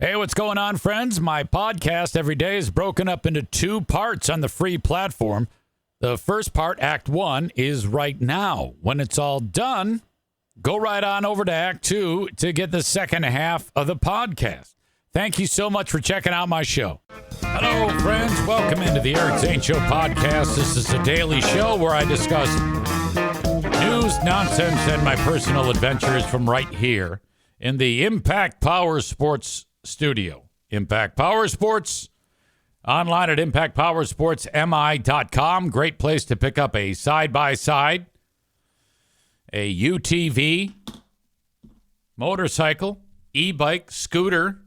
Hey, what's going on, friends? My podcast every day is broken up into two parts on the free platform. The first part, Act 1, is right now. When it's all done, go right on over to Act 2 to get the second half of the podcast. Thank you so much for checking out my show. Hello, friends. Welcome into the Eric Zane Show podcast. This is a daily show where I discuss news, nonsense, and my personal adventures from right here in the Impact Power Sports studio. Impact Power Sports, online at impactpowersportsmi.com. Great place to pick up a side-by-side, a UTV, motorcycle, e-bike, scooter,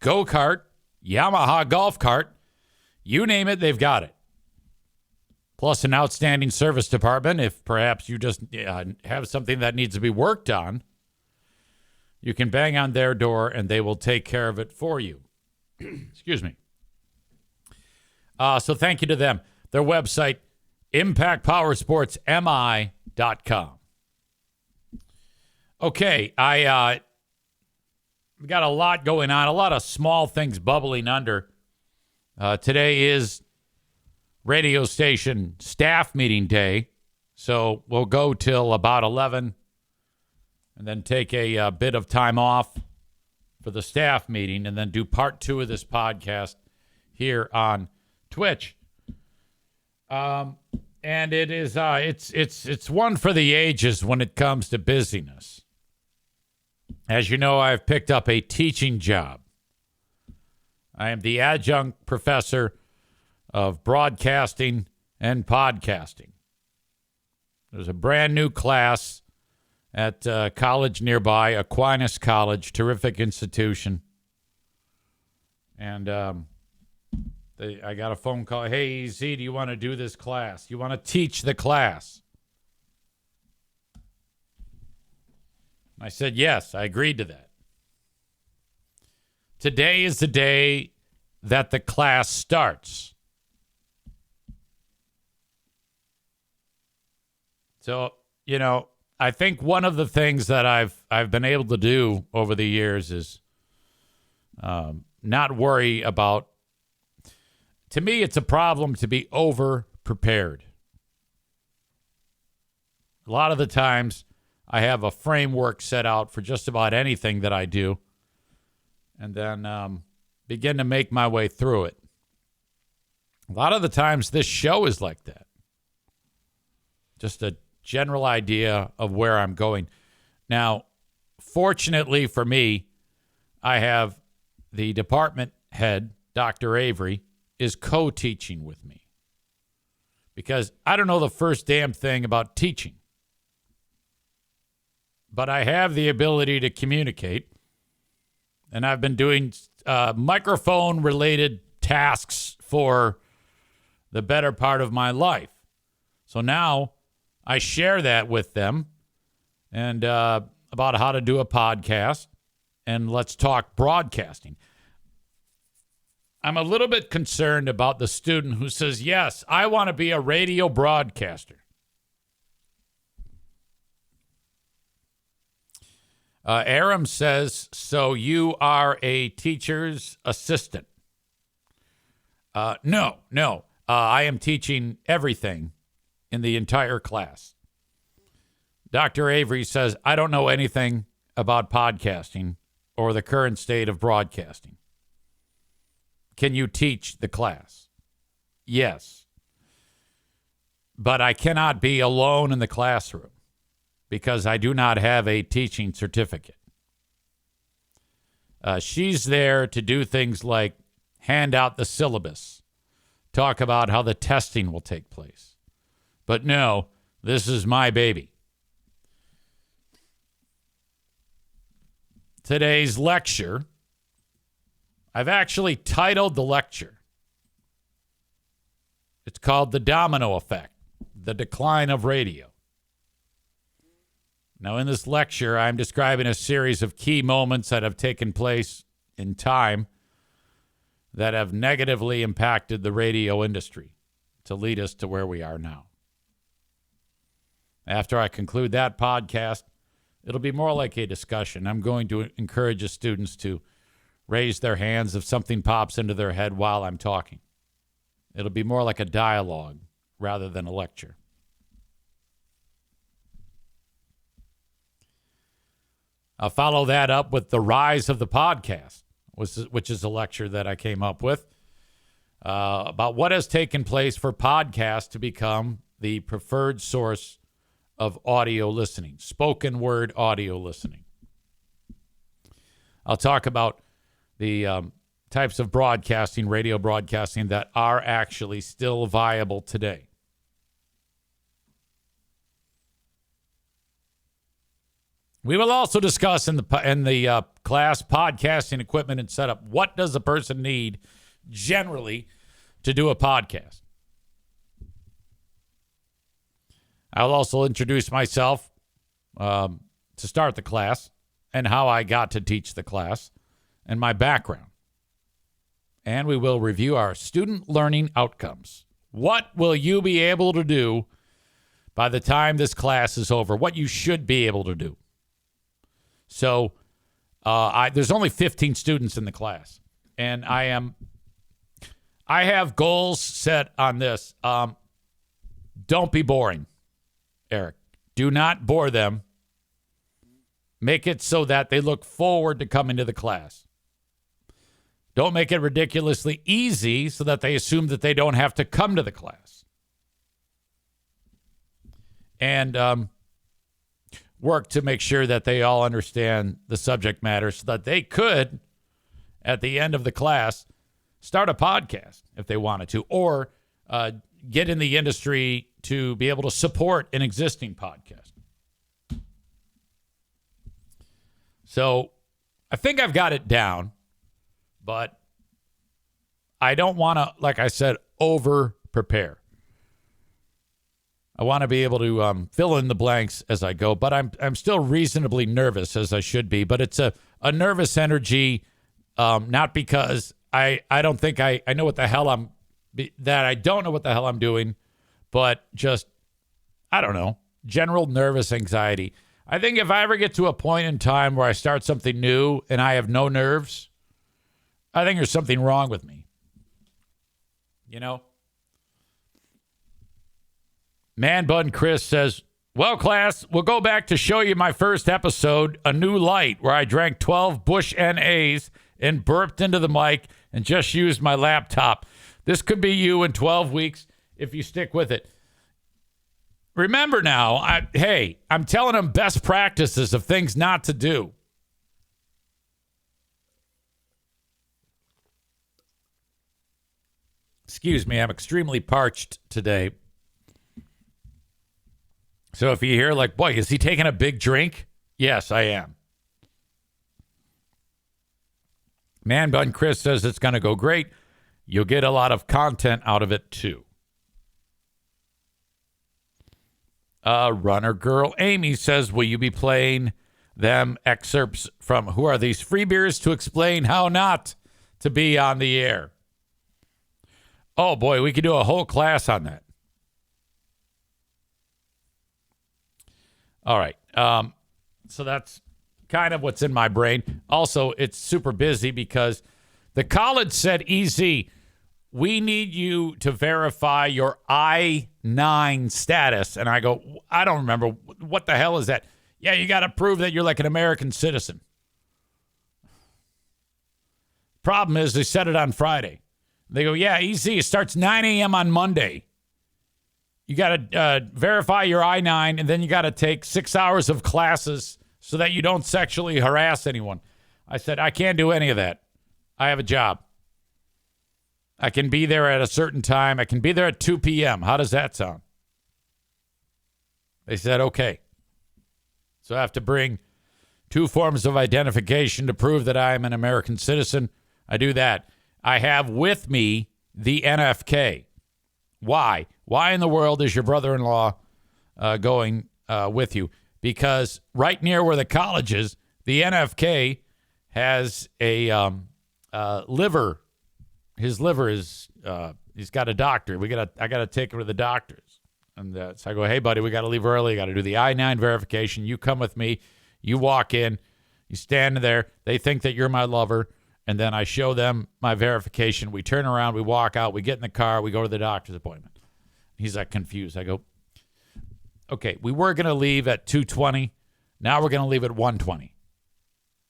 go-kart, Yamaha golf cart. You name it, they've got it. Plus an outstanding service department. If perhaps you just have something that needs to be worked on, you can bang on their door and they will take care of it for you. Excuse me. So thank you to them. Their website, impactpowersportsmi.com. Okay, I got a lot going on, a lot of small things bubbling under. Today is radio station staff meeting day, so we'll go till about 11 and then take a bit of time off for the staff meeting and then do part 2 of this podcast here on Twitch. And it is it's one for the ages when it comes to busyness. As you know, I've picked up a teaching job. I am the adjunct professor of broadcasting and podcasting. There's a brand new class at a college nearby, Aquinas College, terrific institution. And I got a phone call. Hey, EZ, do you want to do this class? You want to teach the class? I said, yes, I agreed to that. Today is the day that the class starts. So, you know, I think one of the things that I've been able to do over the years is not worry about. To me, it's a problem to be over prepared. A lot of the times, I have a framework set out for just about anything that I do, and then begin to make my way through it. A lot of the times, this show is like that. Just a general idea of where I'm going. Now, fortunately for me, I have the department head, Dr. Avery, is co-teaching with me. Because I don't know the first damn thing about teaching. But I have the ability to communicate. And I've been doing microphone-related tasks for the better part of my life. So now I share that with them and about how to do a podcast, and let's talk broadcasting. I'm a little bit concerned about the student who says, yes, I want to be a radio broadcaster. Aram says, so you are a teacher's assistant? No. I am teaching everything in the entire class. Dr. Avery says, I don't know anything about podcasting or the current state of broadcasting. Can you teach the class? Yes. But I cannot be alone in the classroom because I do not have a teaching certificate. She's there to do things like hand out the syllabus, talk about how the testing will take place. But no, this is my baby. Today's lecture, I've actually titled the lecture. It's called The Domino Effect, The Decline of Radio. Now, in this lecture, I'm describing a series of key moments that have taken place in time that have negatively impacted the radio industry to lead us to where we are now. After I conclude that podcast, it'll be more like a discussion. I'm going to encourage the students to raise their hands if something pops into their head while I'm talking. It'll be more like a dialogue rather than a lecture. I'll follow that up with the rise of the podcast, which is a lecture that I came up with about what has taken place for podcasts to become the preferred source of audio listening, spoken word audio listening. I'll talk about the types of broadcasting, radio broadcasting, that are actually still viable today. We will also discuss in the class podcasting equipment and setup. What does a person need generally to do a podcast? I'll also introduce myself to start the class and how I got to teach the class and my background. And we will review our student learning outcomes. What will you be able to do by the time this class is over? What you should be able to do. So there's only 15 students in the class, and I have goals set on this. Don't be boring, Eric. Do not bore them. Make it so that they look forward to coming to the class. Don't make it ridiculously easy so that they assume that they don't have to come to the class. And work to make sure that they all understand the subject matter so that they could, at the end of the class, start a podcast if they wanted to, or get in the industry to be able to support an existing podcast. So I think I've got it down, but I don't want to, like I said, over-prepare. I want to be able to fill in the blanks as I go, but I'm still reasonably nervous, as I should be. But it's a nervous energy, not because I don't think I know what the hell I don't know what the hell I'm doing, but just, I don't know, general nervous anxiety. I think if I ever get to a point in time where I start something new and I have no nerves, I think there's something wrong with me. You know? Man Bun Chris says, well, class, we'll go back to show you my first episode, A New Light, where I drank 12 Bush NAs and burped into the mic and just used my laptop. This could be you in 12 weeks if you stick with it. Remember now, I'm telling them best practices of things not to do. Excuse me, I'm extremely parched today. So if you hear like, boy, is he taking a big drink? Yes, I am. Man Bun Chris says it's going to go great. You'll get a lot of content out of it, too. Runner Girl Amy says, will you be playing them excerpts from Who Are These Free Beers to explain how not to be on the air? Oh, boy, we could do a whole class on that. All right. So that's kind of what's in my brain. Also, it's super busy because the college said, EZ, we need you to verify your I-9 status. And I go, I don't remember. What the hell is that? Yeah, you got to prove that you're like an American citizen. Problem is, they said it on Friday. They go, yeah, EZ, it starts 9 a.m. on Monday. You got to verify your I-9, and then you got to take 6 hours of classes so that you don't sexually harass anyone. I said, I can't do any of that. I have a job. I can be there at a certain time. I can be there at 2 p.m. How does that sound? They said, okay. So I have to bring 2 forms of identification to prove that I am an American citizen. I do that. I have with me the NFK. Why? Why in the world is your brother-in-law going with you? Because right near where the college is, the NFK has a liver. His liver is he's got a doctor. I got to take him to the doctors. And so I go, hey, buddy, we got to leave early. Got to do the I-9 verification. You come with me. You walk in. You stand there. They think that you're my lover. And then I show them my verification. We turn around, we walk out, we get in the car, we go to the doctor's appointment. He's like confused. I go, okay, we were going to leave at 2:20. Now we're going to leave at 1:20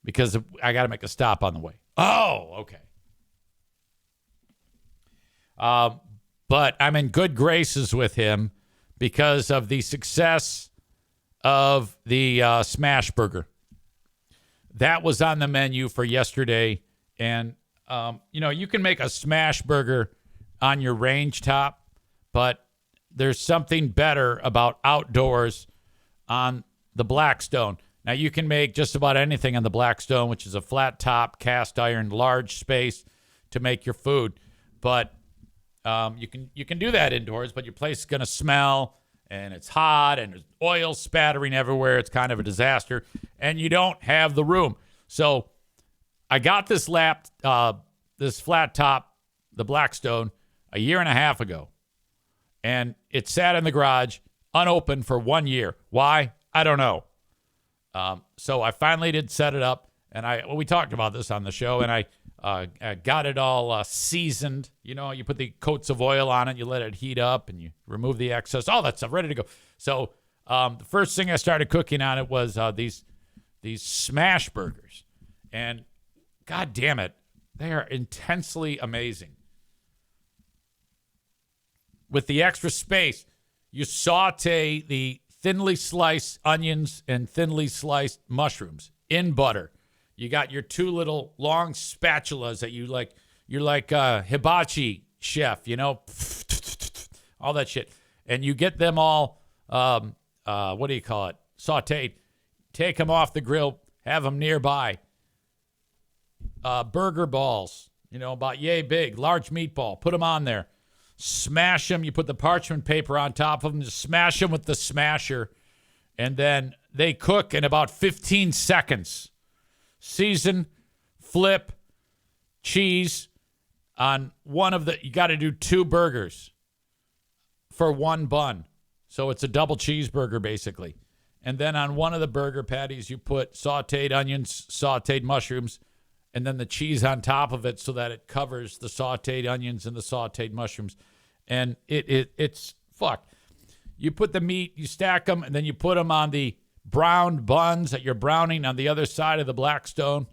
because I got to make a stop on the way. Oh, okay. But I'm in good graces with him because of the success of the smash burger. That was on the menu for yesterday. And, you can make a smash burger on your range top, but there's something better about outdoors on the Blackstone. Now, you can make just about anything on the Blackstone, which is a flat top, cast iron, large space to make your food. But you can do that indoors, but your place is going to smell, and it's hot, and there's oil spattering everywhere. It's kind of a disaster, and you don't have the room. So I got this flat top, the Blackstone, a year and a half ago, and it sat in the garage unopened for 1 year. Why? I don't know. So I finally did set it up, and we talked about this on the show, and I got it all seasoned. You put the coats of oil on it, you let it heat up, and you remove the excess, all that stuff, ready to go. So the first thing I started cooking on it was these smash burgers, and God damn it, they are intensely amazing. With the extra space, you saute the thinly sliced onions and thinly sliced mushrooms in butter. You got your two little long spatulas that you like. You're like a hibachi chef, all that shit. And you get them all, what do you call it? Sauteed. Take them off the grill. Have them nearby. Burger balls, about yay big, large meatball. Put them on there. Smash them. You put the parchment paper on top of them. Just smash them with the smasher. And then they cook in about 15 seconds. Season, flip, cheese on one of you got to do 2 burgers for 1 bun. So it's a double cheeseburger basically. And then on one of the burger patties, you put sauteed onions, sauteed mushrooms, and then the cheese on top of it so that it covers the sauteed onions and the sauteed mushrooms. And it's fuck. You put the meat, you stack them, and then you put them on the browned buns that you're browning on the other side of the Blackstone.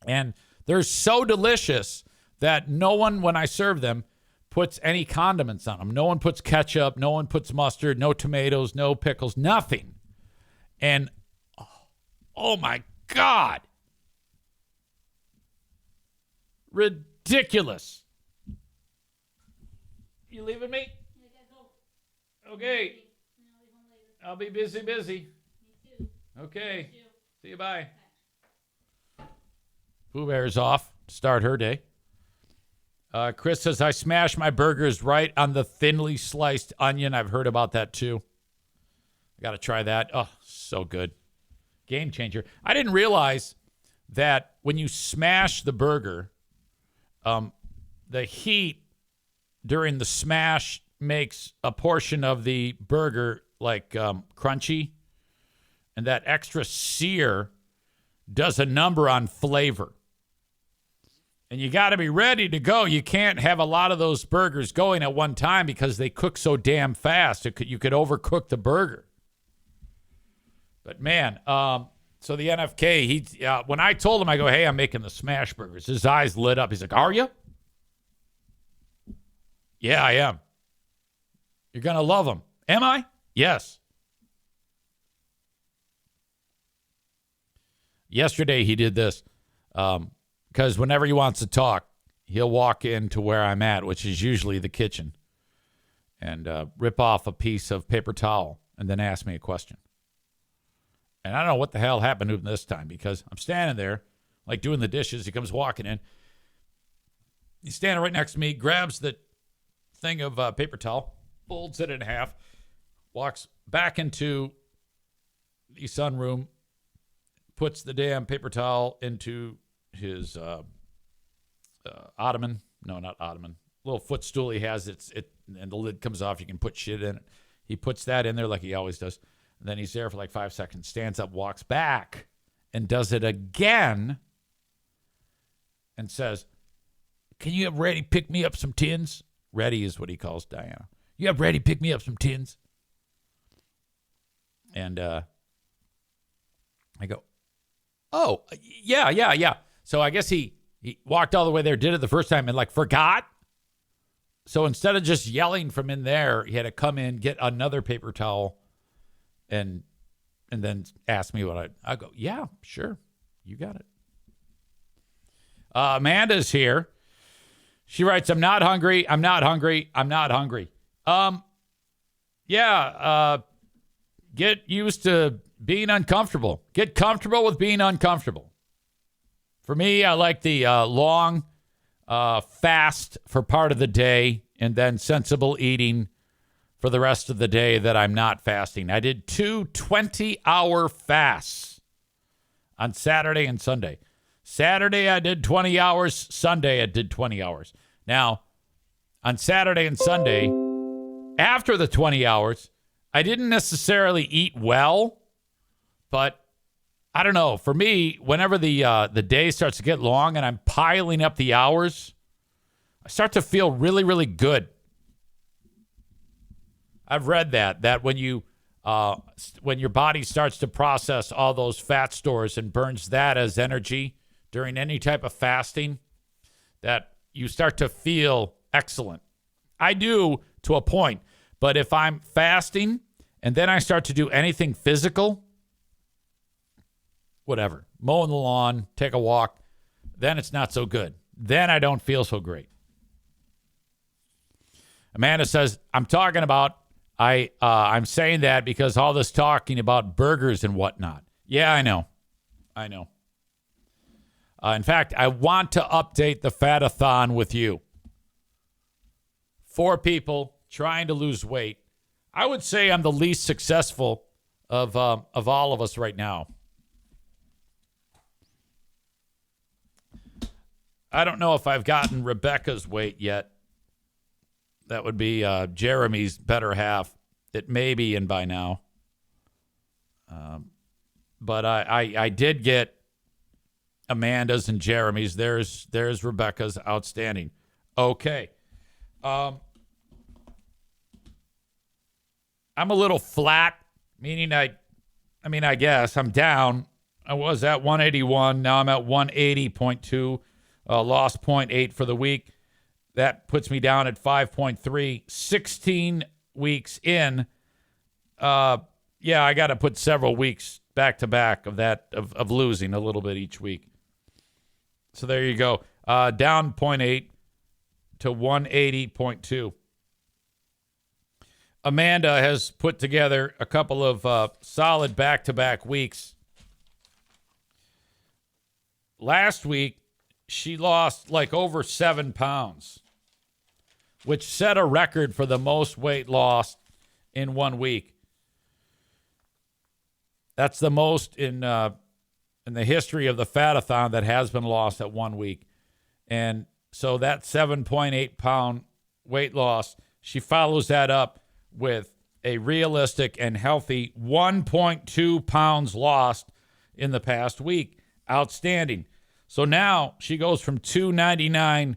And they're so delicious that no one, when I serve them, puts any condiments on them. No one puts ketchup. No one puts mustard. No tomatoes. No pickles. Nothing. And, oh my God. Ridiculous. You leaving me? Okay. I'll be busy. Me too. Okay. See you. Bye. Pooh Bear's off to start her day. Chris says, I smash my burgers right on the thinly sliced onion. I've heard about that too. I got to try that. Oh, so good. Game changer. I didn't realize that when you smash the burger, the heat during the smash makes a portion of the burger like crunchy, and that extra sear does a number on flavor. And you got to be ready to go. You can't have a lot of those burgers going at one time because they cook so damn fast. You could overcook the burger. But man, so the NFK, when I told him, I go, hey, I'm making the smash burgers, his eyes lit up. He's like, are you? Yeah, I am. You're going to love them. Am I? Yes. Yesterday he did this because whenever he wants to talk, he'll walk into where I'm at, which is usually the kitchen, and rip off a piece of paper towel and then ask me a question. And I don't know what the hell happened to him this time because I'm standing there like doing the dishes. He comes walking in. He's standing right next to me, grabs the thing of paper towel, folds it in half, walks back into the sunroom, puts the damn paper towel into his ottoman. No, not ottoman. Little footstool he has. And the lid comes off. You can put shit in it. He puts that in there like he always does. And then he's there for like 5 seconds, stands up, walks back, and does it again. and says, "Can you have Reddy pick me up some tins?" Reddy is what he calls Diana. "You have Reddy pick me up some tins?" And I go, "Oh, yeah. So I guess he walked all the way there, did it the first time, and like forgot. So instead of just yelling from in there, he had to come in, get another paper towel, and then ask me what I go, "Yeah, sure. You got it." Amanda's here. She writes, I'm not hungry. Get used to being uncomfortable. Get comfortable with being uncomfortable. For me, I like the long fast for part of the day and then sensible eating for the rest of the day that I'm not fasting. I did 2 20-hour fasts on Saturday and Sunday. Saturday, I did 20 hours. Sunday, I did 20 hours. Now, on Saturday and Sunday, after the 20 hours, I didn't necessarily eat well, but I don't know. For me, whenever the day starts to get long and I'm piling up the hours, I start to feel really, really good. I've read that when you when your body starts to process all those fat stores and burns that as energy during any type of fasting, that you start to feel excellent. I do to a point, but if I'm fasting and then I start to do anything physical, whatever, mowing the lawn, take a walk, then it's not so good. Then I don't feel so great. Amanda says, I'm saying that because all this talking about burgers and whatnot. Yeah, I know. In fact, I want to update the Fat-a-thon with you. 4 people trying to lose weight. I would say I'm the least successful of all of us right now. I don't know if I've gotten Rebecca's weight yet. That would be Jeremy's better half. It may be in by now. But I did get Amanda's and Jeremy's. There's Rebecca's. Outstanding. Okay. I'm a little flat, meaning I guess I'm down. I was at 181. Now I'm at 180.2. Lost 0.8 for the week. That puts me down at 5.3. 16 weeks in. I got to put several weeks back to back of that, of losing a little bit each week. So there you go. Down 0.8 to 180.2. Amanda has put together a couple of solid back-to-back weeks. Last week, she lost like over 7 pounds, which set a record for the most weight lost in 1 week. That's the most in the history of the Fat-a-thon that has been lost at 1 week. And so that 7.8 pound weight loss, she follows that up with a realistic and healthy 1.2 pounds lost in the past week. Outstanding. So now she goes from 299.6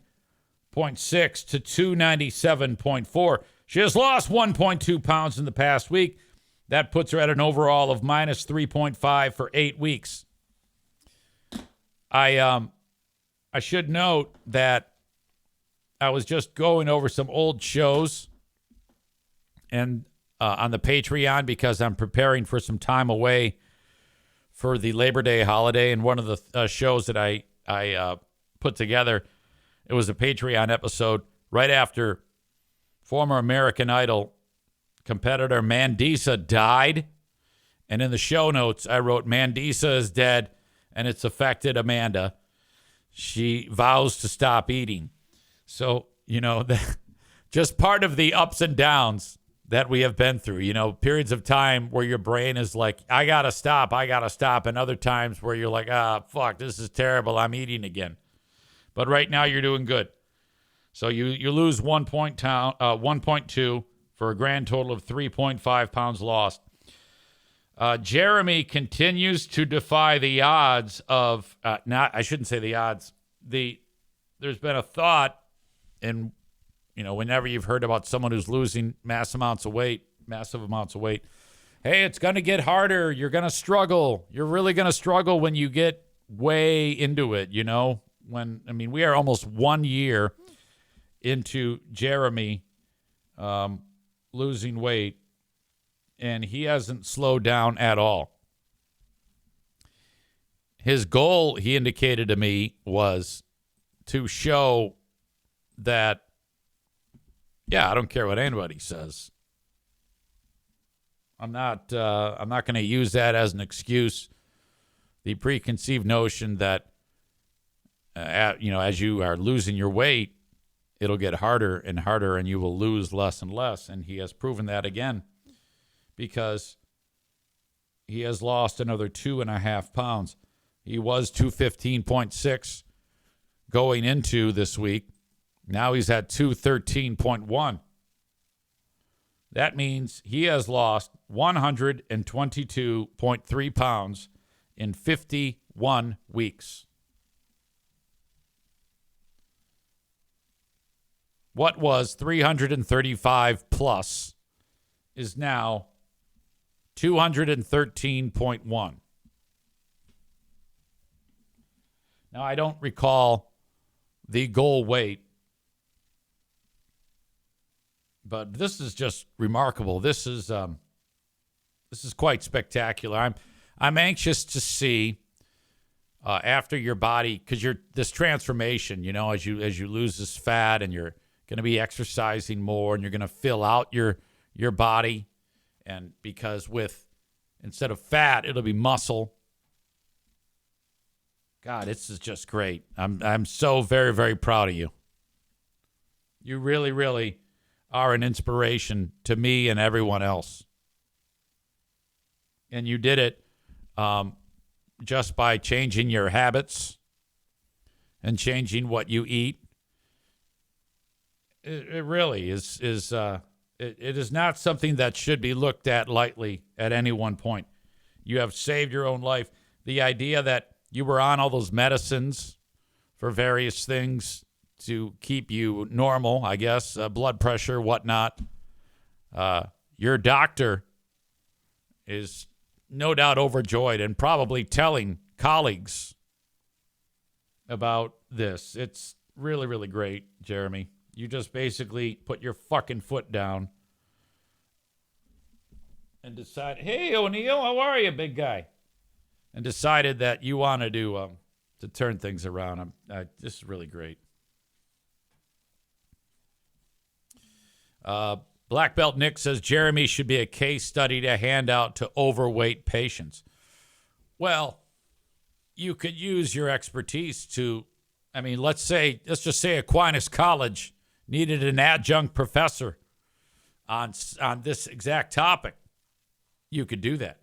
to 297.4. She has lost 1.2 pounds in the past week. That puts her at an overall of minus 3.5 for 8 weeks. I should note that I was just going over some old shows and on the Patreon because I'm preparing for some time away for the Labor Day holiday. And one of the shows that I put together, it was a Patreon episode right after former American Idol competitor Mandisa died. And in the show notes, I wrote, Mandisa is dead and it's affected Amanda. She vows to stop eating. So, just part of the ups and downs that we have been through, periods of time where your brain is like, I got to stop. And other times where you're like, fuck, this is terrible. I'm eating again. But right now you're doing good. So you lose 1.2 for a grand total of 3.5 pounds lost. Jeremy continues to defy the odds of, I shouldn't say the odds, the there's been a thought, and whenever you've heard about someone who's losing massive amounts of weight, hey, it's going to get harder. You're going to struggle. You're really going to struggle when you get way into it, we are almost 1 year into Jeremy losing weight, and he hasn't slowed down at all. His goal, he indicated to me, was to show that, I don't care what anybody says. I'm not going to use that as an excuse. The preconceived notion that, as you are losing your weight, it'll get harder and harder and you will lose less and less. And he has proven that again because he has lost another 2.5 pounds. He was 215.6 going into this week. Now he's at 213.1. That means he has lost 122.3 pounds in 51 weeks. What was 335 plus is now 213.1. Now, I don't recall the goal weight, but this is just remarkable. This is quite spectacular. I'm anxious to see after your body, because this transformation, as you lose this fat and you're going to be exercising more and you're going to fill out your body, and because instead of fat it'll be muscle. God, this is just great. I'm so very, very proud of you. You really, really are an inspiration to me and everyone else. And you did it just by changing your habits and changing what you eat. It really is. It is not something that should be looked at lightly at any one point. You have saved your own life. The idea that you were on all those medicines for various things to keep you normal, I guess, blood pressure, whatnot. Your doctor is no doubt overjoyed and probably telling colleagues about this. It's really, really great, Jeremy. You just basically put your fucking foot down and decide, hey, O'Neill, how are you, big guy? And decided that you wanted to turn things around. This is really great. Black Belt Nick says Jeremy should be a case study to hand out to overweight patients. Well, you could use your expertise to, let's just say Aquinas College needed an adjunct professor on this exact topic. You could do that.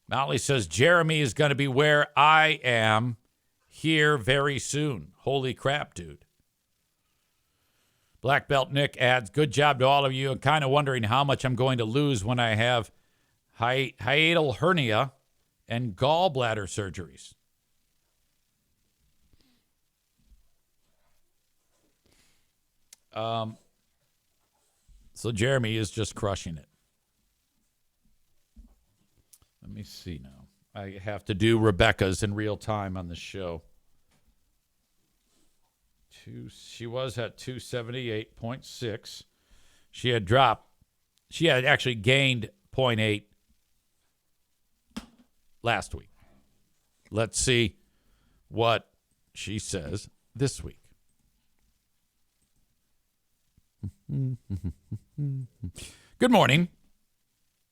Molly says, Jeremy is going to be where I am here very soon. Holy crap, dude. Black Belt Nick adds, good job to all of you. I'm kind of wondering how much I'm going to lose when I have hiatal hernia and gallbladder surgeries. So Jeremy is just crushing it. Let me see now. I have to do Rebecca's in real time on the show. She was at 278.6. She had actually gained 0.8 last week. Let's see what she says this week. Good morning.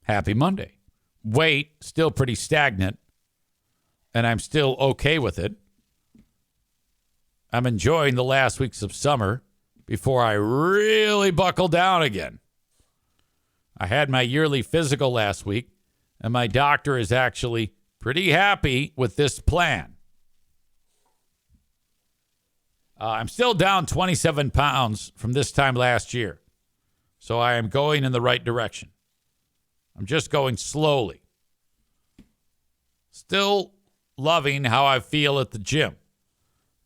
Happy Monday. Weight still pretty stagnant, and I'm still okay with it. I'm enjoying the last weeks of summer before I really buckle down again. I had my yearly physical last week, and my doctor is actually pretty happy with this plan. I'm still down 27 pounds from this time last year, so I am going in the right direction. I'm just going slowly. Still loving how I feel at the gym.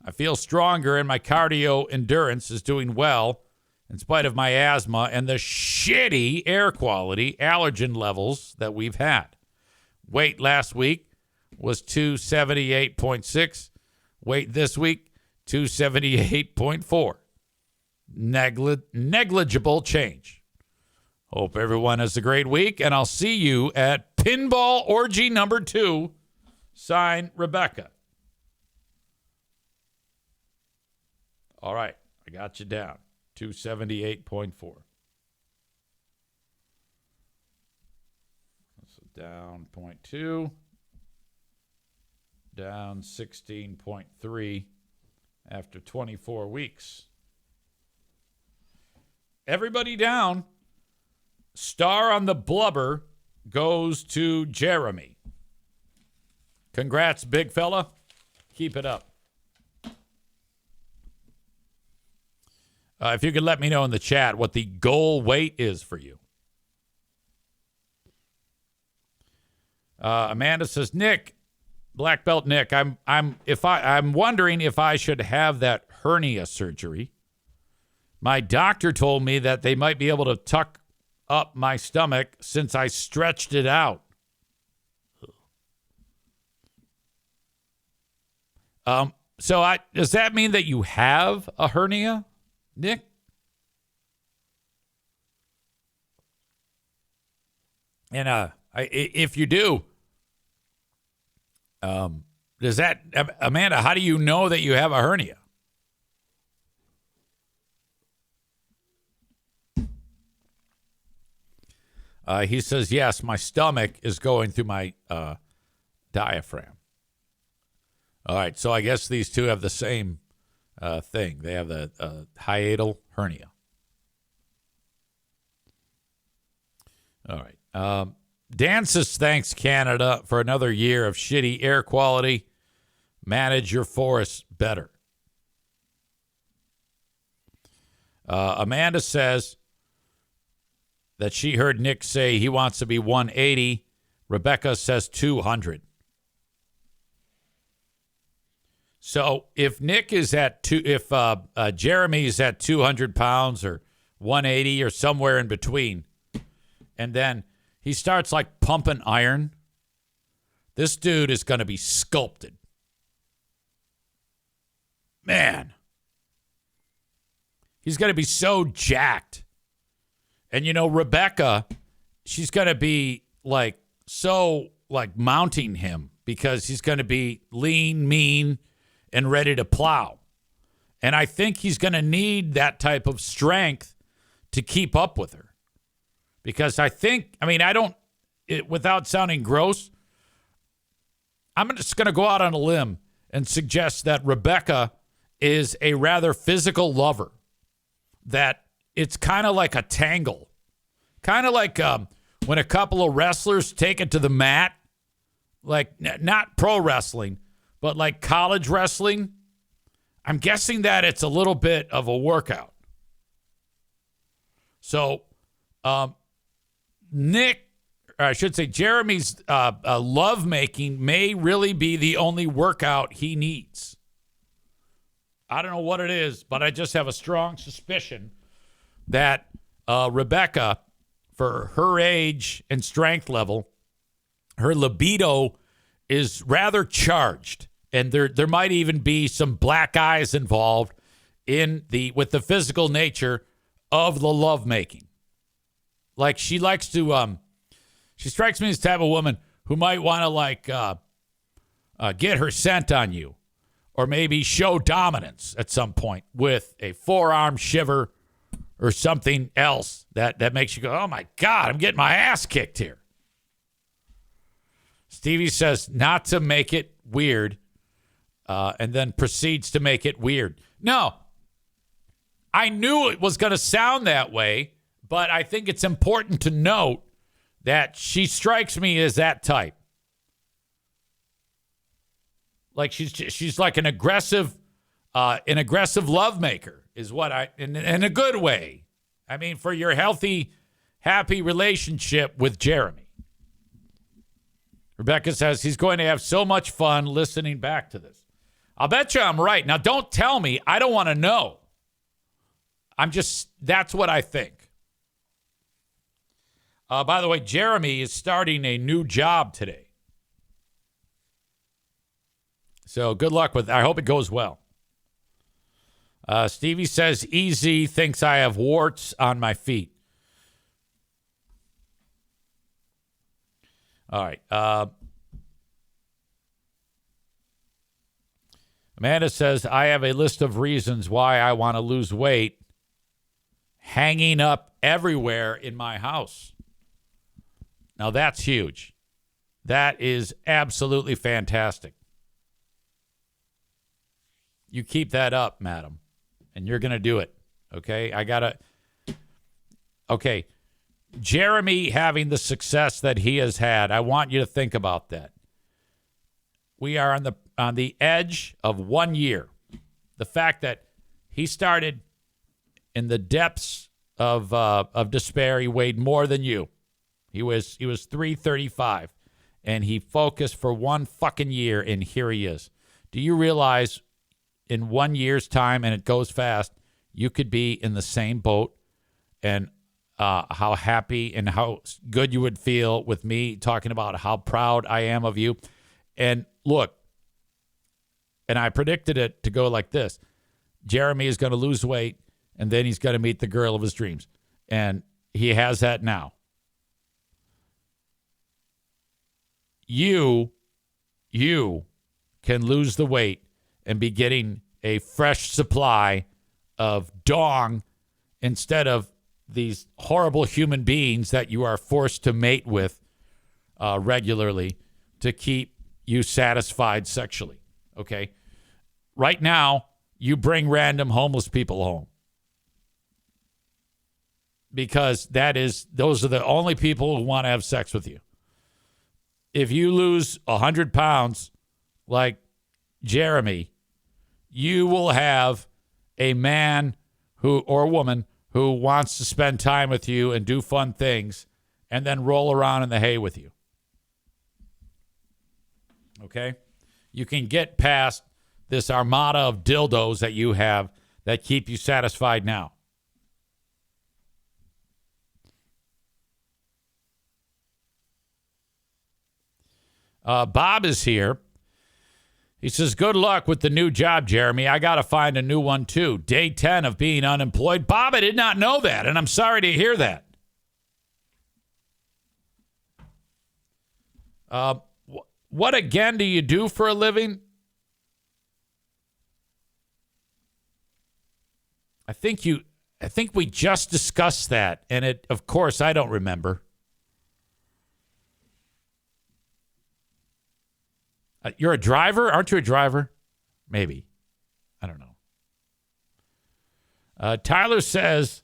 I feel stronger and my cardio endurance is doing well in spite of my asthma and the shitty air quality allergen levels that we've had. Weight last week was 278.6. Weight this week, 278.4. Negligible change. Hope everyone has a great week, and I'll see you at Pinball Orgy number 2. Signed, Rebecca. All right, I got you down. 278.4. So down 0.2. Down 16.3 after 24 weeks. Everybody down. Star on the blubber goes to Jeremy. Congrats, big fella. Keep it up. If you could let me know in the chat what the goal weight is for you. Amanda says, Nick, Black Belt Nick, I'm wondering if I should have that hernia surgery. My doctor told me that they might be able to tuck up my stomach since I stretched it out. So does that mean that you have a hernia, Nick? And if you do, does that, Amanda, how do you know that you have a hernia? He says, yes, my stomach is going through my diaphragm. All right, so I guess these two have the same thing. They have the hiatal hernia. All right. Dan says, thanks, Canada, for another year of shitty air quality. Manage your forests better. Amanda says that she heard Nick say he wants to be 180. Rebecca says 200. So if Nick is at Jeremy is at 200 pounds or 180 or somewhere in between, and then he starts like pumping iron, this dude is going to be sculpted. Man. He's going to be so jacked. And, Rebecca, she's going to be mounting him because he's going to be lean, mean, and ready to plow. And I think he's going to need that type of strength to keep up with her. Because without sounding gross, I'm just going to go out on a limb and suggest that Rebecca is a rather physical lover. That it's kind of like a tangle. Kind of like when a couple of wrestlers take it to the mat. Like, not pro wrestling, but like college wrestling. I'm guessing that it's a little bit of a workout. So, Jeremy's lovemaking may really be the only workout he needs. I don't know what it is, but I just have a strong suspicion that Rebecca, for her age and strength level, her libido is rather charged. And there might even be some black eyes involved with the physical nature of the lovemaking. Like she likes to, she strikes me as the type of woman who might want to get her scent on you, or maybe show dominance at some point with a forearm shiver or something else that makes you go, oh my God, I'm getting my ass kicked here. Stevie says not to make it weird, and then proceeds to make it weird. No, I knew it was going to sound that way, but I think it's important to note that she strikes me as that type. Like she's like an aggressive love maker is what in a good way. I mean, for your healthy, happy relationship with Jeremy. Rebecca says he's going to have so much fun listening back to this. I'll bet you I'm right. Now, don't tell me. I don't want to know. That's what I think. By the way, Jeremy is starting a new job today. So good luck with it. I hope it goes well. Stevie says EZ thinks I have warts on my feet. All right. Amanda says, I have a list of reasons why I want to lose weight hanging up everywhere in my house. Now, that's huge. That is absolutely fantastic. You keep that up, madam, and you're going to do it. Okay? Okay. Jeremy having the success that he has had, I want you to think about that. We are on the edge of 1 year. The fact that he started in the depths of despair, he weighed more than you. He was 335, and he focused for 1 fucking year, and here he is. Do you realize in 1 year's time, and it goes fast, you could be in the same boat, and how happy and how good you would feel with me talking about how proud I am of you. And look, and I predicted it to go like this. Jeremy is going to lose weight, and then he's going to meet the girl of his dreams. And he has that now. You can lose the weight and be getting a fresh supply of dong instead of these horrible human beings that you are forced to mate with regularly to keep you satisfied sexually. Okay? Right now, you bring random homeless people home. Because those are the only people who want to have sex with you. If you lose 100 pounds like Jeremy, you will have a man or woman who wants to spend time with you and do fun things and then roll around in the hay with you. Okay? You can get past this armada of dildos that you have that keep you satisfied now. Bob is here. He says, good luck with the new job, Jeremy. I got to find a new one, too. Day 10 of being unemployed. Bob, I did not know that, and I'm sorry to hear that. What again do you do for a living? I think we just discussed that, and of course, I don't remember. You're a driver? Aren't you a driver? Maybe. I don't know. Tyler says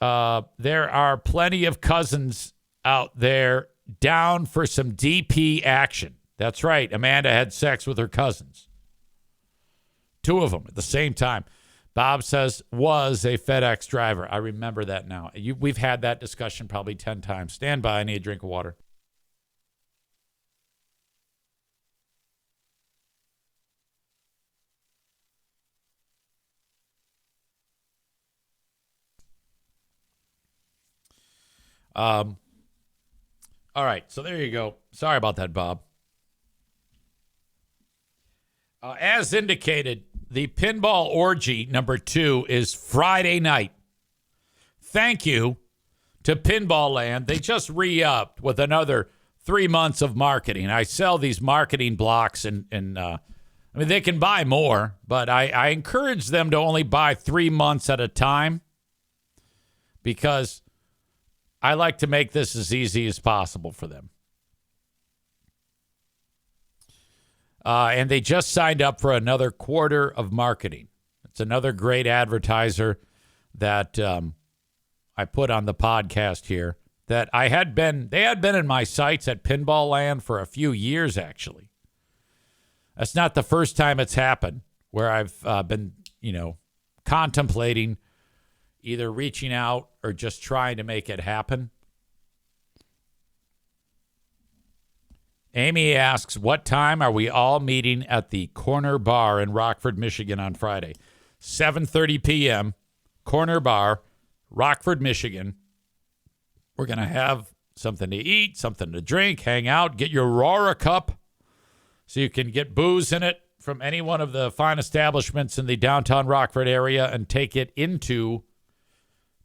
there are plenty of cousins out there down for some DP action. That's right. Amanda had sex with her cousins. 2 of them at the same time. Bob says was a FedEx driver. I remember that now. We've had that discussion probably 10 times. Stand by. I need a drink of water. All right, so there you go. Sorry about that, Bob. As indicated, the Pinball Orgy number 2 is Friday night. Thank you to Pinball Land. They just re-upped with another 3 months of marketing. I sell these marketing blocks, and I mean, they can buy more, but I encourage them to only buy 3 months at a time because I like to make this as easy as possible for them. And they just signed up for another quarter of marketing. It's another great advertiser that I put on the podcast here that they had been in my sites at Pinball Land for a few years, actually. That's not the first time it's happened where I've been, contemplating either reaching out or just trying to make it happen. Amy asks, what time are we all meeting at the Corner Bar in Rockford, Michigan on Friday? 7:30 p.m., Corner Bar, Rockford, Michigan. We're going to have something to eat, something to drink, hang out, get your Aurora cup so you can get booze in it from any one of the fine establishments in the downtown Rockford area and take it into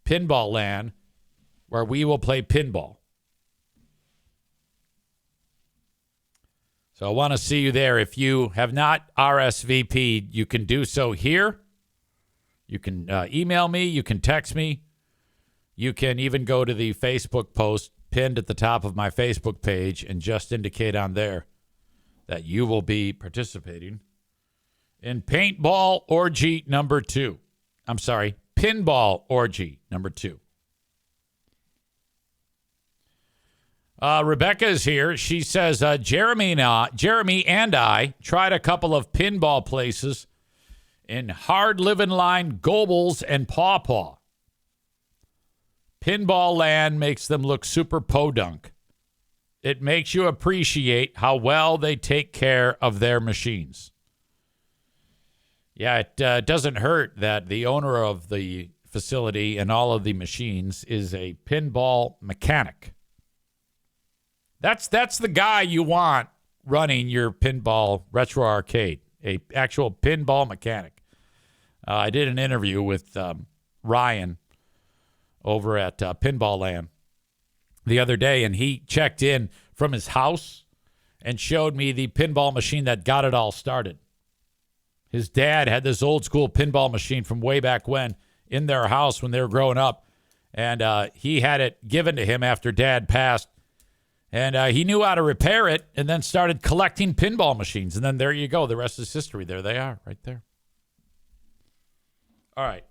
Pinball Land where we will play pinball. So I want to see you there. If you have not RSVP'd, you can do so here. You can email me. You can text me. You can even go to the Facebook post pinned at the top of my Facebook page and just indicate on there that you will be participating in Paintball Orgy number 2. I'm sorry, Pinball Orgy number 2. Rebecca is here. She says, Jeremy and I tried a couple of pinball places in Hard Living Line, Gobles, and Paw Paw. Pinball Land makes them look super podunk. It makes you appreciate how well they take care of their machines. Yeah, it doesn't hurt that the owner of the facility and all of the machines is a pinball mechanic. That's the guy you want running your pinball retro arcade, a actual pinball mechanic. I did an interview with Ryan over at Pinball Land the other day, and he checked in from his house and showed me the pinball machine that got it all started. His dad had this old school pinball machine from way back when in their house when they were growing up, and he had it given to him after Dad passed. And he knew how to repair it and then started collecting pinball machines. And then there you go. The rest is history. There they are, right there. All right.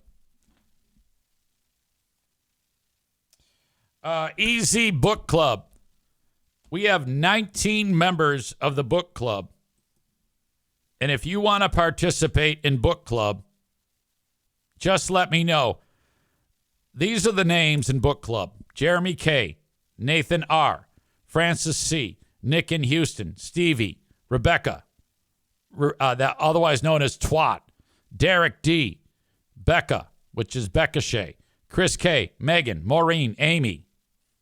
Easy Book Club. We have 19 members of the book club. And if you want to participate in book club, just let me know. These are the names in book club. Jeremy K., Nathan R., Francis C., Nick in Houston, Stevie, Rebecca, that otherwise known as Twat, Derek D., Becca, which is Becca Shea, Chris K., Megan, Maureen, Amy,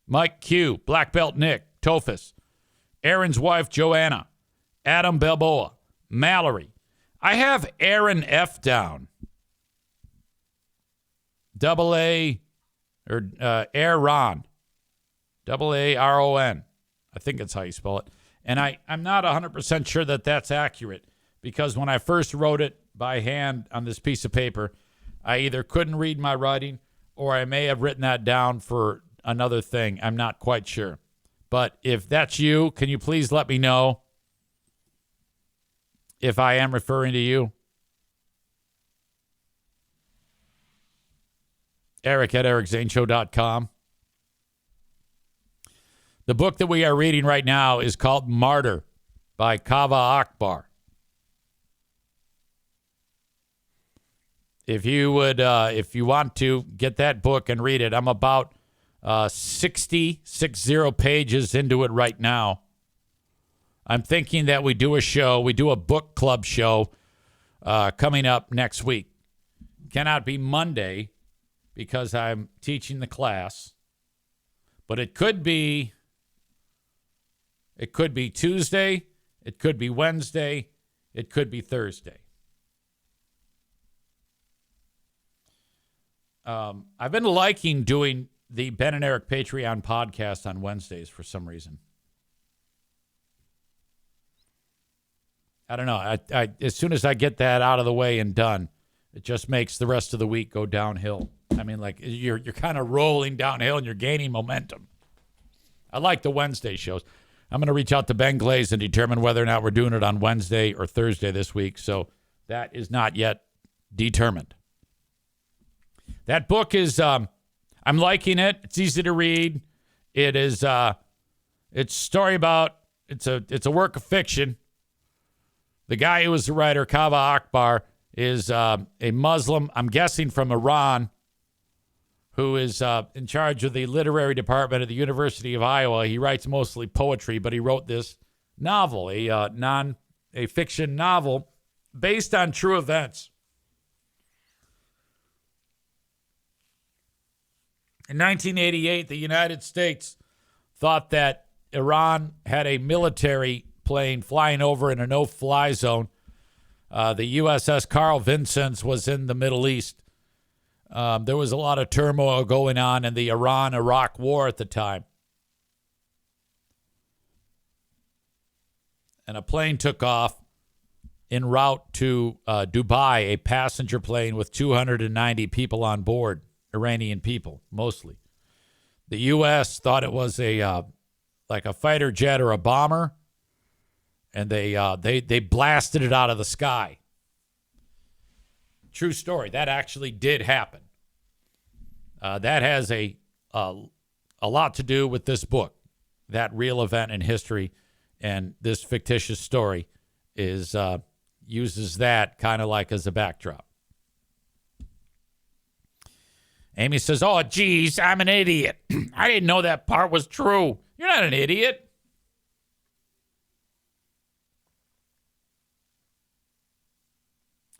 Mike Q., Black Belt Nick, Tophus, Aaron's wife Joanna, Adam Balboa, Mallory. I have Aaron F. down. Double A, or Aaron. Aaron. I think that's how you spell it. And I'm not 100% sure that that's accurate because when I first wrote it by hand on this piece of paper, I either couldn't read my writing or I may have written that down for another thing. I'm not quite sure. But if that's you, can you please let me know if I am referring to you? Eric at ericzaneshow.com. The book that we are reading right now is called Martyr by Kava Akbar. If you want to get that book and read it, I'm about 60 pages into it right now. I'm thinking that we do a book club show coming up next week. Cannot be Monday because I'm teaching the class, but it could be Tuesday, it could be Wednesday, it could be Thursday. I've been liking doing the Ben and Eric Patreon podcast on Wednesdays for some reason. I don't know. I as soon as I get that out of the way and done, it just makes the rest of the week go downhill. I mean, like you're kind of rolling downhill and you're gaining momentum. I like the Wednesday shows. I'm going to reach out to Ben Glaze and determine whether or not we're doing it on Wednesday or Thursday this week. So that is not yet determined. That book is, I'm liking it. It's easy to read. It is, it's a story about, it's a work of fiction. The guy who was the writer, Kava Akbar, is a Muslim, I'm guessing from Iran, who is in charge of the literary department at the University of Iowa. He writes mostly poetry, but he wrote this novel, a fiction novel based on true events. In 1988, the United States thought that Iran had a military plane flying over in a no-fly zone. The USS Carl Vinson was in the Middle East. There was a lot of turmoil going on in the Iran-Iraq war at the time. And a plane took off en route to Dubai, a passenger plane with 290 people on board, Iranian people, mostly. The U.S. thought it was like a fighter jet or a bomber, and they blasted it out of the sky. True story. That actually did happen. That has a lot to do with this book, that real event in history, and this fictitious story uses that kind of like as a backdrop. Amy says, "Oh, geez, I'm an idiot. I didn't know that part was true." You're not an idiot.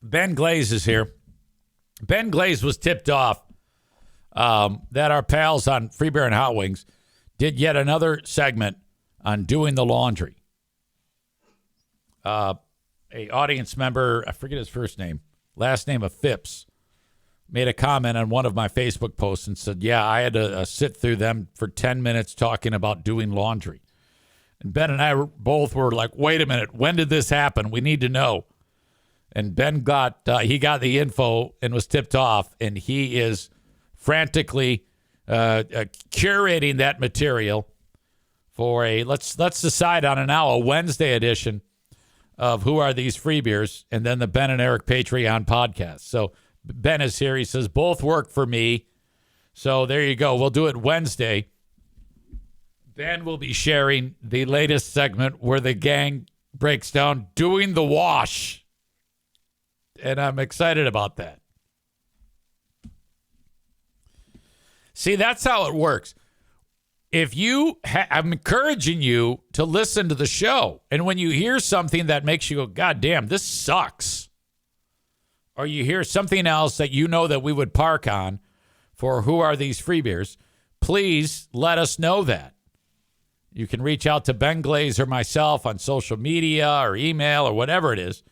Ben Glaze is here. Ben Glaze was tipped off that our pals on Free Beer and Hot Wings did yet another segment on doing the laundry. A audience member, I forget his first name, last name of Phipps, made a comment on one of my Facebook posts and said, yeah, I had to sit through them for 10 minutes talking about doing laundry. And Ben and I both were like, wait a minute, when did this happen? We need to know. And Ben got the info and was tipped off, and he is frantically curating that material for let's decide on a Wednesday edition of Who Are These Free Beers, and then the Ben and Eric Patreon podcast. So Ben is here. He says, both work for me. So there you go. We'll do it Wednesday. Ben will be sharing the latest segment where the gang breaks down doing the wash. And I'm excited about that. See, that's how it works. If I'm encouraging you to listen to the show. And when you hear something that makes you go, God damn, this sucks. Or you hear something else that you know that we would park on for Who Are These Free Beers, please let us know that. You can reach out to Ben Glaze or myself on social media or email or whatever it is.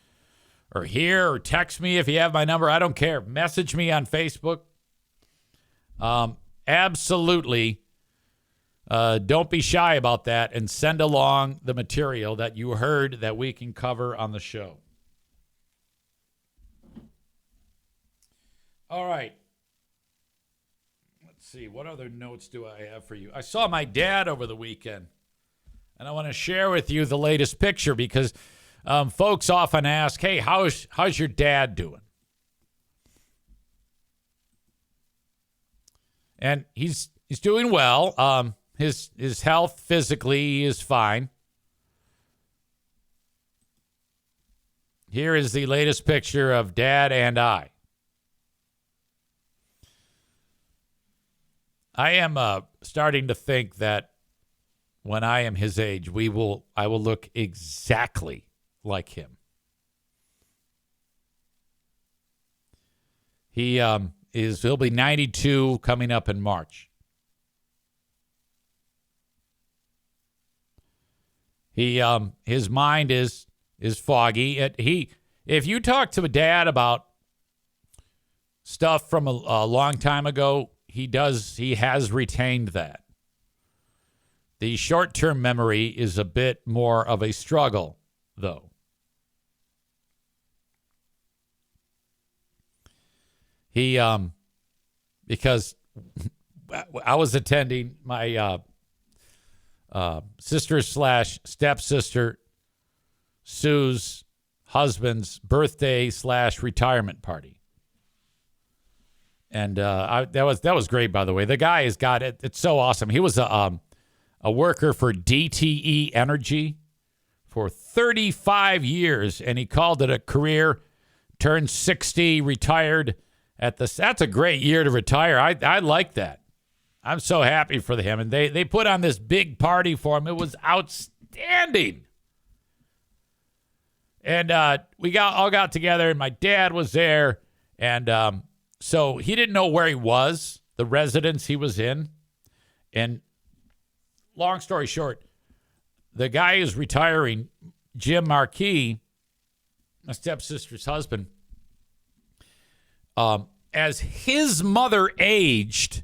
Or here, or text me if you have my number. I don't care. Message me on Facebook. Absolutely. Don't be shy about that, and send along the material that you heard that we can cover on the show. All right. Let's see. What other notes do I have for you? I saw my dad over the weekend, and I want to share with you the latest picture because folks often ask, hey, how's your dad doing? And he's doing well. His health physically is fine. Here is the latest picture of Dad and I. I am starting to think that when I am his age, I will look exactly like him. He'll be 92 coming up in March. His mind is foggy. If you talk to a dad about stuff from a long time ago, he has retained that. The short-term memory is a bit more of a struggle, though. Because I was attending my sister/stepsister Sue's husband's birthday / retirement party. And that was great, by the way. The guy has got it. It's so awesome. He was a worker for DTE Energy for 35 years, and he called it a career. Turned 60, retired that's a great year to retire. I like that. I'm so happy for him. And they put on this big party for him. It was outstanding. And we all got together, and my dad was there. And so he didn't know where he was, the residence he was in. And long story short, the guy who's retiring, Jim Marquis, my stepsister's husband, as his mother aged,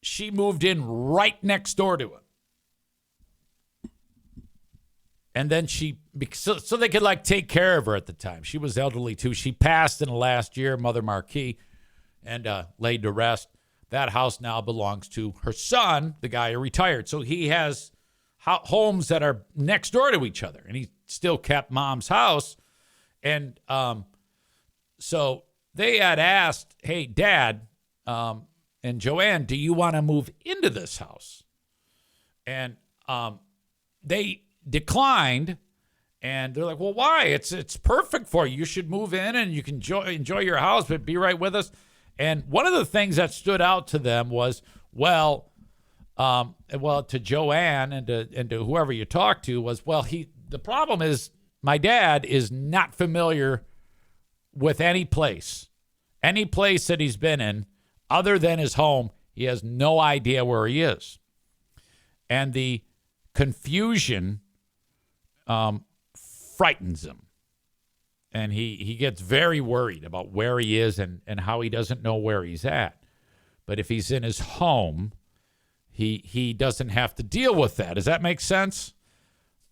she moved in right next door to him. And then so they could like take care of her at the time. She was elderly too. She passed in the last year, Mother Marquis, and laid to rest. That house now belongs to her son, the guy who retired. So he has homes that are next door to each other, and he still kept Mom's house. And so they had asked, hey, Dad and Joanne, do you want to move into this house? And they declined, and they're like, well, why? It's perfect for you. You should move in, and you can enjoy your house, but be right with us. And one of the things that stood out to them was, to Joanne and to whoever you talk to was, the problem is my dad is not familiar with any place that he's been in other than his home. He has no idea where he is. And the confusion frightens him. And he gets very worried about where he is and how he doesn't know where he's at. But if he's in his home, he doesn't have to deal with that. Does that make sense?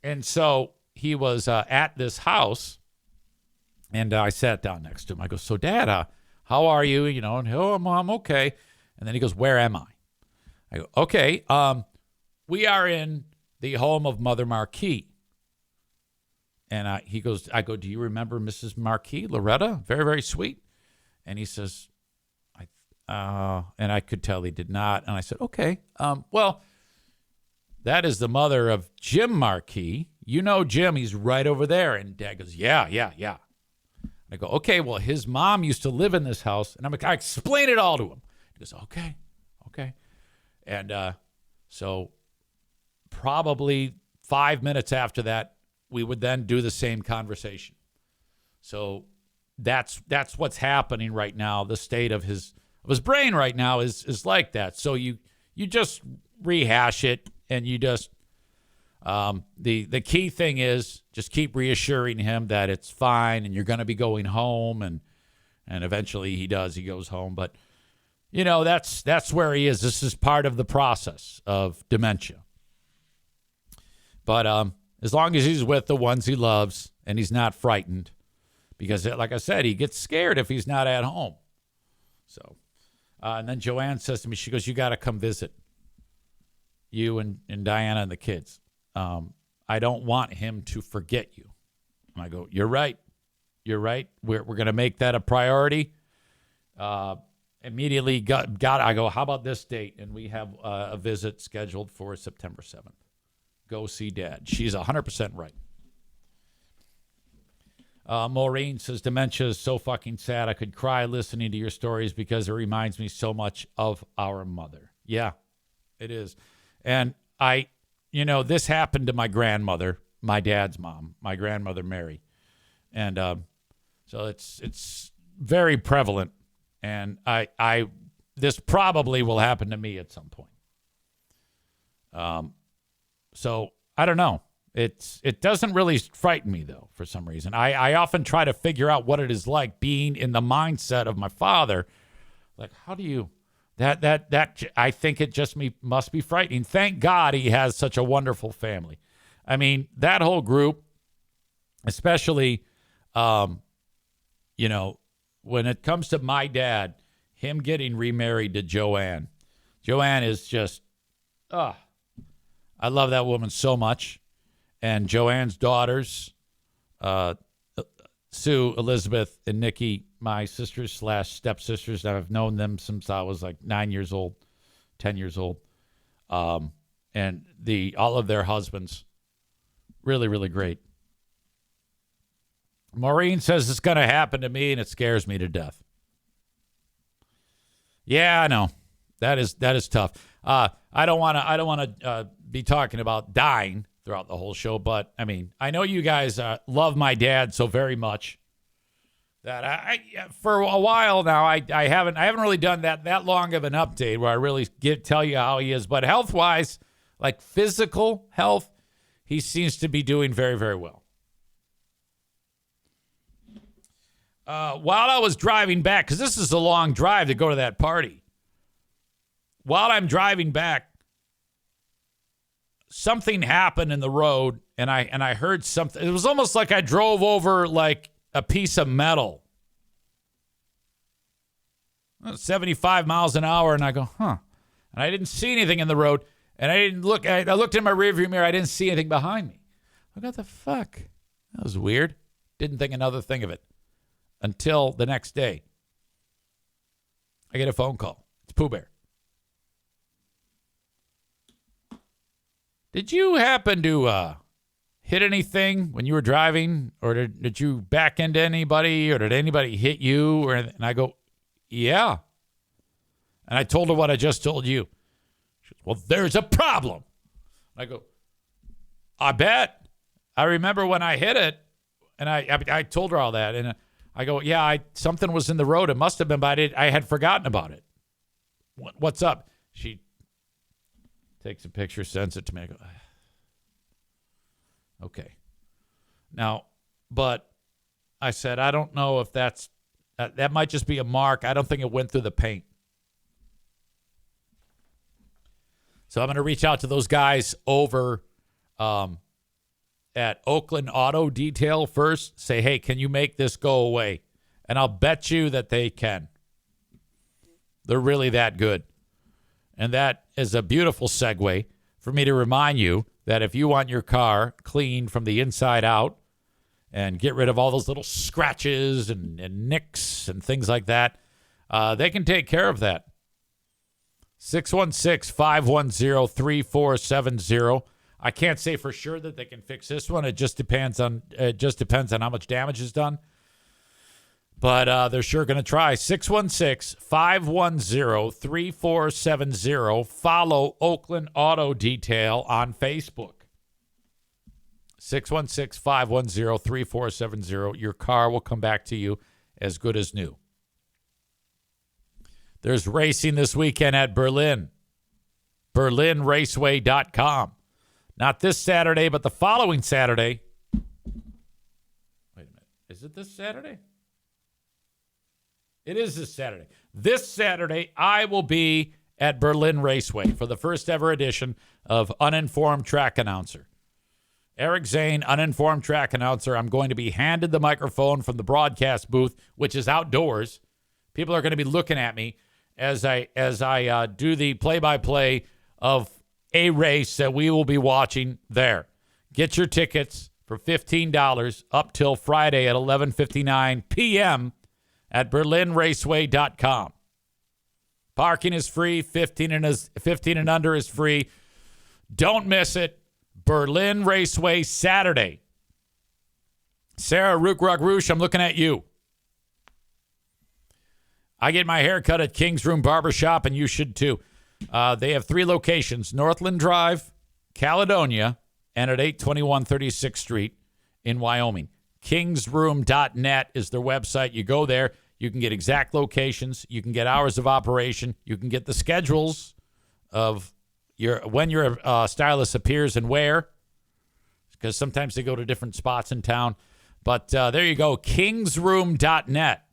And so he was at this house, and I sat down next to him. I go, so Dad, how are you? You know, and I'm okay. And then he goes, where am I? I go, okay, we are in the home of Mother Marquis. And he goes, I go, do you remember Mrs. Marquis, Loretta? Very, very sweet. And he says, and I could tell he did not. And I said, okay, that is the mother of Jim Marquis. You know Jim, he's right over there. And Dad goes, yeah. I go, okay, well, his mom used to live in this house. And I explain it all to him. He goes, okay. And so probably 5 minutes after that, we would then do the same conversation. So that's what's happening right now. The state of his brain right now is like that. So you just rehash it, and you just the key thing is just keep reassuring him that it's fine and you're going to be going home, and eventually he goes home. But you know, that's where he is. This is part of the process of dementia. But as long as he's with the ones he loves and he's not frightened, because like I said, he gets scared if he's not at home. So, and then Joanne says to me, she goes, you got to come visit, you and Diana and the kids. I don't want him to forget you. And I go, you're right. We're going to make that a priority. Immediately I go, how about this date? And we have a visit scheduled for September 7th. Go see Dad. She's 100% right. Maureen says, dementia is so fucking sad. I could cry listening to your stories because it reminds me so much of our mother. Yeah, it is. And this happened to my grandmother, my dad's mom, my grandmother, Mary. And so it's very prevalent. And this probably will happen to me at some point. So I don't know. It doesn't really frighten me, though, for some reason. I often try to figure out what it is like being in the mindset of my father. Like, how do you that I think it just must be frightening. Thank God he has such a wonderful family. I mean, that whole group, especially, when it comes to my dad, him getting remarried to Joanne. Joanne is just, I love that woman so much. And Joanne's daughters, Sue, Elizabeth, and Nikki, my sisters / stepsisters, I've known them since I was like 9 years old, 10 years old. And all of their husbands, really, really great. Maureen says it's going to happen to me, and it scares me to death. Yeah, I know. That is tough. I don't want to be talking about dying. throughout the whole show. But, I mean, I know you guys love my dad so very much that I for a while now, I haven't really done that long of an update where I really tell you how he is. But health-wise, like physical health, he seems to be doing very, very well. While I was driving back, because this is a long drive to go to that party, while I'm driving back, something happened in the road, and I heard something. It was almost like I drove over like a piece of metal. 75 miles an hour, and I go, huh. And I didn't see anything in the road, and I didn't look. I looked in my rearview mirror. I didn't see anything behind me. What the fuck? That was weird. Didn't think another thing of it until the next day. I get a phone call. It's Pooh Bear. Did you happen to hit anything when you were driving? Or did you back into anybody? Or did anybody hit you? And I go, yeah. And I told her what I just told you. She goes, well, there's a problem. I go, I bet. I remember when I hit it. And I told her all that. And I go, yeah, something was in the road. It must have been, but I had forgotten about it. What's up? She takes a picture, sends it to me. I go, okay. Now, but I said, I don't know if that might just be a mark. I don't think it went through the paint. So I'm going to reach out to those guys over at Oakland Auto Detail first. Say, hey, can you make this go away? And I'll bet you that they can. They're really that good. And that is a beautiful segue for me to remind you that if you want your car cleaned from the inside out and get rid of all those little scratches and nicks and things like that, they can take care of that. 616-510-3470. I can't say for sure that they can fix this one. It just depends on how much damage is done. But they're sure going to try. 616-510-3470. Follow Oakland Auto Detail on Facebook. 616-510-3470. Your car will come back to you as good as new. There's racing this weekend at Berlin. BerlinRaceway.com. Not this Saturday, but the following Saturday. Wait a minute. Is it this Saturday? It is this Saturday. This Saturday, I will be at Berlin Raceway for the first ever edition of Uninformed Track Announcer. Eric Zane, Uninformed Track Announcer. I'm going to be handed the microphone from the broadcast booth, which is outdoors. People are going to be looking at me as I do the play-by-play of a race that we will be watching there. Get your tickets for $15 up till Friday at 11:59 p.m. at BerlinRaceway.com. Parking is free. 15 and under is free. Don't miss it. Berlin Raceway Saturday. Sarah Rook Roosh, I'm looking at you. I get my hair cut at King's Room Barbershop, and you should too. They have 3 locations: Northland Drive, Caledonia, and at 821 36th Street in Wyoming. Kingsroom.net is their website. You go there. You can get exact locations. You can get hours of operation. You can get the schedules of when your stylist appears and where, because sometimes they go to different spots in town. But there you go, kingsroom.net.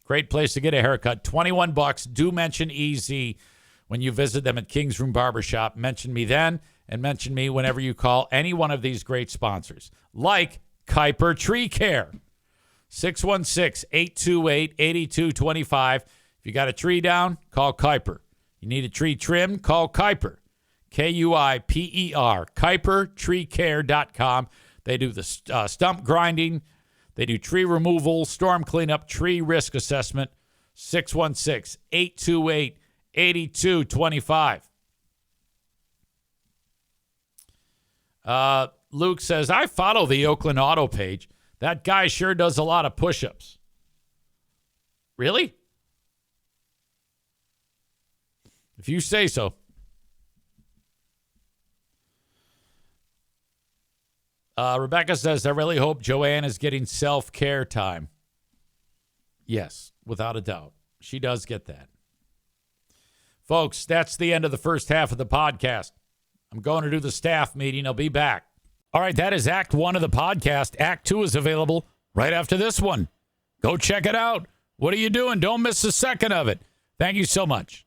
Great place to get a haircut. $21. Do mention EZ when you visit them at King's Room Barbershop. Mention me then, and mention me whenever you call any one of these great sponsors, like Kuiper Tree Care. 616-828-8225. If you got a tree down, call Kuiper. You need a tree trimmed, call Kuiper. Kuiper. KuiperTreeCare.com. They do the stump grinding. They do tree removal, storm cleanup, tree risk assessment. 616-828-8225. Luke says, I follow the Oakland Auto page. That guy sure does a lot of push-ups. Really? If you say so. Rebecca says, I really hope Joanne is getting self-care time. Yes, without a doubt. She does get that. Folks, that's the end of the first half of the podcast. I'm going to do the staff meeting. I'll be back. All right, that is Act 1 of the podcast. Act 2 is available right after this one. Go check it out. What are you doing? Don't miss a second of it. Thank you so much.